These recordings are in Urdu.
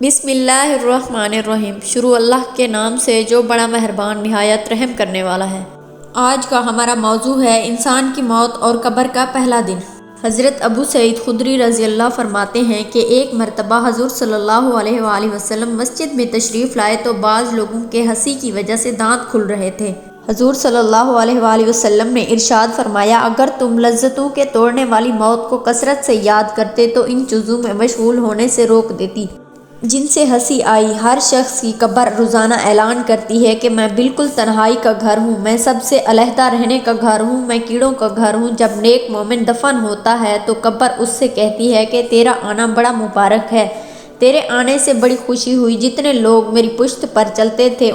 بسم اللہ الرحمن الرحیم۔ شروع اللہ کے نام سے جو بڑا مہربان نہایت رحم کرنے والا ہے۔ آج کا ہمارا موضوع ہے انسان کی موت اور قبر کا پہلا دن۔ حضرت ابو سعید خدری رضی اللہ فرماتے ہیں کہ ایک مرتبہ حضور صلی اللہ علیہ وآلہ وسلم مسجد میں تشریف لائے تو بعض لوگوں کے ہنسی کی وجہ سے دانت کھل رہے تھے۔ حضور صلی اللہ علیہ وآلہ وسلم نے ارشاد فرمایا، اگر تم لذتوں کے توڑنے والی موت کو کثرت سے یاد کرتے تو ان چیزوں میں مشغول ہونے سے روک دیتی جن سے ہنسی آئی۔ ہر شخص کی قبر روزانہ اعلان کرتی ہے کہ میں بالکل تنہائی کا گھر ہوں، میں سب سے علیحدہ رہنے کا گھر ہوں، میں کیڑوں کا گھر ہوں۔ جب نیک مومن دفن ہوتا ہے تو قبر اس سے کہتی ہے کہ تیرا آنا بڑا مبارک ہے، تیرے آنے سے بڑی خوشی ہوئی۔ جتنے لوگ میری پشت پر چلتے تھے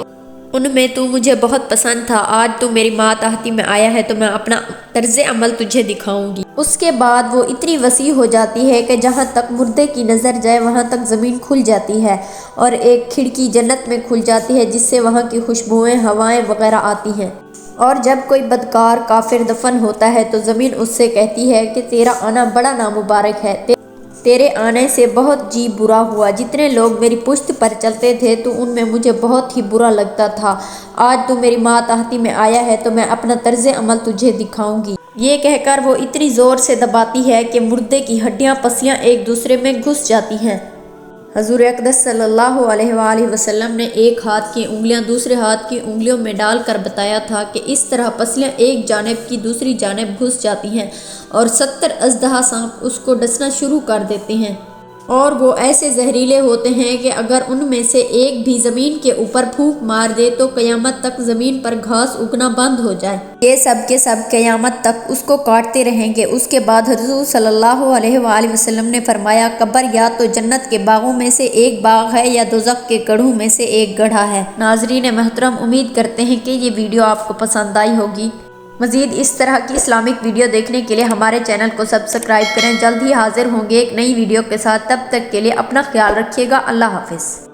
ان میں تو مجھے بہت پسند تھا، آج تو میری ماتحتی میں آیا ہے تو میں اپنا طرز عمل تجھے دکھاؤں گی۔ اس کے بعد وہ اتنی وسیع ہو جاتی ہے کہ جہاں تک مردے کی نظر جائے وہاں تک زمین کھل جاتی ہے اور ایک کھڑکی جنت میں کھل جاتی ہے جس سے وہاں کی خوشبوئیں، ہوائیں وغیرہ آتی ہیں۔ اور جب کوئی بدکار کافر دفن ہوتا ہے تو زمین اس سے کہتی ہے کہ تیرا آنا بڑا نامبارک ہے، تیرے آنے سے بہت جی برا ہوا۔ جتنے لوگ میری پشت پر چلتے تھے تو ان میں مجھے بہت ہی برا لگتا تھا، آج تو میری ماتحتی میں آیا ہے تو میں اپنا طرز عمل تجھے دکھاؤں گی۔ یہ کہہ کر وہ اتنی زور سے دباتی ہے کہ مردے کی ہڈیاں پسیاں ایک دوسرے میں گھس جاتی ہیں۔ حضور اقدس صلی اللہ علیہ وآلہ وسلم نے ایک ہاتھ کی انگلیاں دوسرے ہاتھ کی انگلیوں میں ڈال کر بتایا تھا کہ اس طرح پسلیاں ایک جانب کی دوسری جانب گھس جاتی ہیں اور 70 اژدہا سانپ اس کو ڈسنا شروع کر دیتے ہیں، اور وہ ایسے زہریلے ہوتے ہیں کہ اگر ان میں سے ایک بھی زمین کے اوپر پھونک مار دے تو قیامت تک زمین پر گھاس اگنا بند ہو جائے۔ یہ سب کے سب قیامت تک اس کو کاٹتے رہیں گے۔ اس کے بعد حضور صلی اللہ علیہ وآلہ وسلم نے فرمایا، قبر یا تو جنت کے باغوں میں سے ایک باغ ہے یا دوزخ کے گڑھوں میں سے ایک گڑھا ہے۔ ناظرین محترم، امید کرتے ہیں کہ یہ ویڈیو آپ کو پسند آئی ہوگی۔ مزید اس طرح کی اسلامک ویڈیو دیکھنے کے لیے ہمارے چینل کو سبسکرائب کریں۔ جلد ہی حاضر ہوں گے ایک نئی ویڈیو کے ساتھ، تب تک کے لیے اپنا خیال رکھیے گا۔ اللہ حافظ۔